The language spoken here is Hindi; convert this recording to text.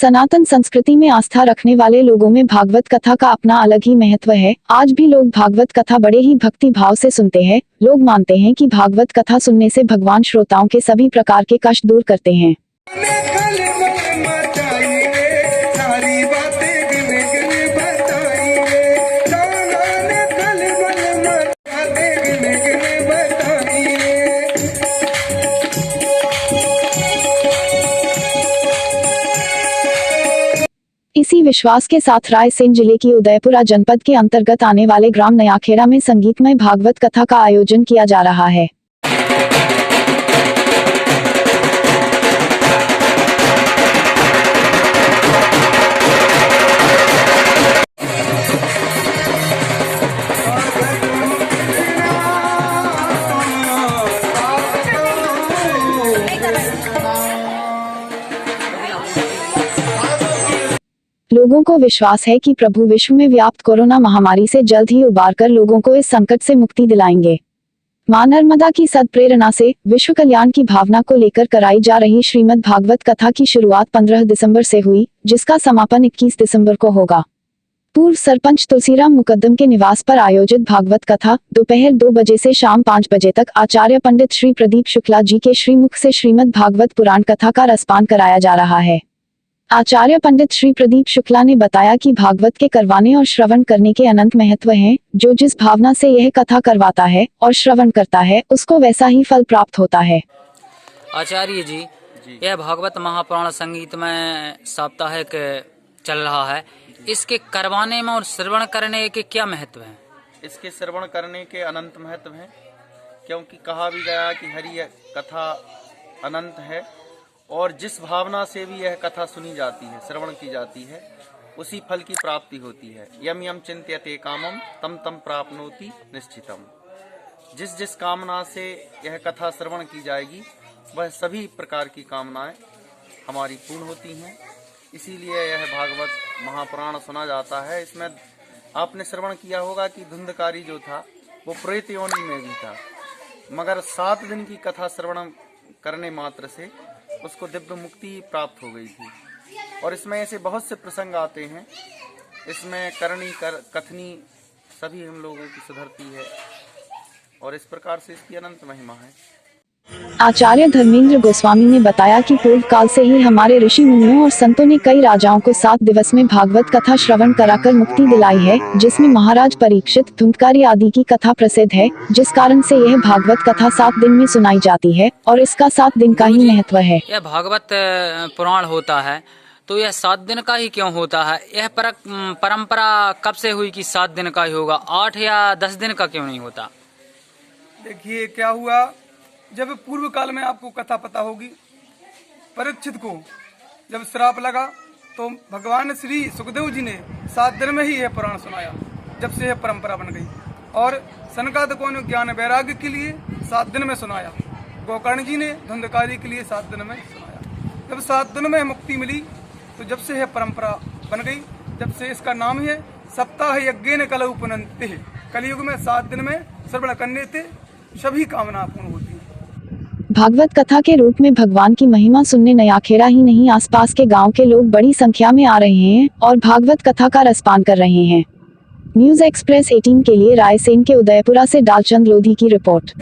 सनातन संस्कृति में आस्था रखने वाले लोगों में भागवत कथा का अपना अलग ही महत्व है। आज भी लोग भागवत कथा बड़े ही भक्ति भाव से सुनते हैं। लोग मानते हैं कि भागवत कथा सुनने से भगवान श्रोताओं के सभी प्रकार के कष्ट दूर करते हैं। इसी विश्वास के साथ रायसेन जिले की उदयपुरा जनपद के अंतर्गत आने वाले ग्राम नयाखेड़ा में संगीतमय भागवत कथा का आयोजन किया जा रहा है। लोगों को विश्वास है कि प्रभु विश्व में व्याप्त कोरोना महामारी से जल्द ही उबार कर लोगों को इस संकट से मुक्ति दिलाएंगे। मां नर्मदा की सद्प्रेरणा से विश्व कल्याण की भावना को लेकर कराई जा रही श्रीमद् भागवत कथा की शुरुआत 15 दिसंबर से हुई, जिसका समापन 21 दिसंबर को होगा। पूर्व सरपंच तुलसीराम मुकद्दम के निवास पर आयोजित भागवत कथा दोपहर 2 बजे से शाम 5 बजे तक आचार्य पंडित श्री प्रदीप शुक्ला जी के श्रीमुख से श्रीमद् भागवत पुराण कथा का रसपान कराया जा रहा है। आचार्य पंडित श्री प्रदीप शुक्ला ने बताया कि भागवत के करवाने और श्रवण करने के अनंत महत्व हैं। जो जिस भावना से यह कथा करवाता है और श्रवण करता है, उसको वैसा ही फल प्राप्त होता है। आचार्य जी, यह भागवत महापुराण संगीत में साप्ताहिक चल रहा है। इसके करवाने में और श्रवण करने के क्या महत्व है? इसके श्रवण करने के अनंत महत्व है, क्योंकि कहा भी गया कि हरि कथा अनंत है और जिस भावना से भी यह कथा सुनी जाती है, श्रवण की जाती है, उसी फल की प्राप्ति होती है। यम यम चिंत्यते कामम तम तम प्राप्नोति निश्चितम। जिस जिस कामना से यह कथा श्रवण की जाएगी, वह सभी प्रकार की कामनाएं हमारी पूर्ण होती हैं। इसीलिए यह भागवत महापुराण सुना जाता है। इसमें आपने श्रवण किया होगा कि धुंधकारी जो था वो प्रेत योनि में भी था, मगर 7 दिन की कथा श्रवण करने मात्र से उसको दिव्य मुक्ति प्राप्त हो गई थी। और इसमें ऐसे बहुत से प्रसंग आते हैं। इसमें करनी कथनी सभी हम लोगों की सुधरती है और इस प्रकार से इसकी अनंत महिमा है। आचार्य धर्मेंद्र गोस्वामी ने बताया कि पूर्व काल से ही हमारे ऋषि मुनियों और संतों ने कई राजाओं को 7 दिवस में भागवत कथा श्रवण कराकर मुक्ति दिलाई है, जिसमें महाराज परीक्षित, धुंधकारी आदि की कथा प्रसिद्ध है, जिस कारण से यह भागवत कथा 7 दिन में सुनाई जाती है और इसका 7 दिन का ही महत्व है। यह भागवत पुराण होता है तो यह 7 दिन का ही क्यों होता है? यह परंपरा कब से हुई कि 7 दिन का ही होगा? 8 या 10 दिन का क्यों नहीं होता? देखिए क्या हुआ, जब पूर्व काल में आपको कथा पता होगी, परीक्षित को जब श्राप लगा तो भगवान श्री सुखदेव जी ने 7 दिन में ही यह पुराण सुनाया। जब से यह परंपरा बन गई और सनकादिकों ने ज्ञान वैराग्य के लिए 7 दिन में सुनाया। गोकर्ण जी ने धुंधकारी के लिए 7 दिन में सुनाया। जब 7 दिन में मुक्ति मिली तो जब से यह परंपरा बन गई, जब से इसका नाम ही है सप्ताह यज्ञेन कलौ पुनन्ते। कलयुग में 7 दिन में श्रवण करने से सभी कामना पूर्ण होती है। भागवत कथा के रूप में भगवान की महिमा सुनने नयाखेड़ा ही नहीं, आसपास के गांव के लोग बड़ी संख्या में आ रहे हैं और भागवत कथा का रसपान कर रहे हैं। न्यूज़ एक्सप्रेस 18 के लिए रायसेन के उदयपुरा से डालचंद लोधी की रिपोर्ट।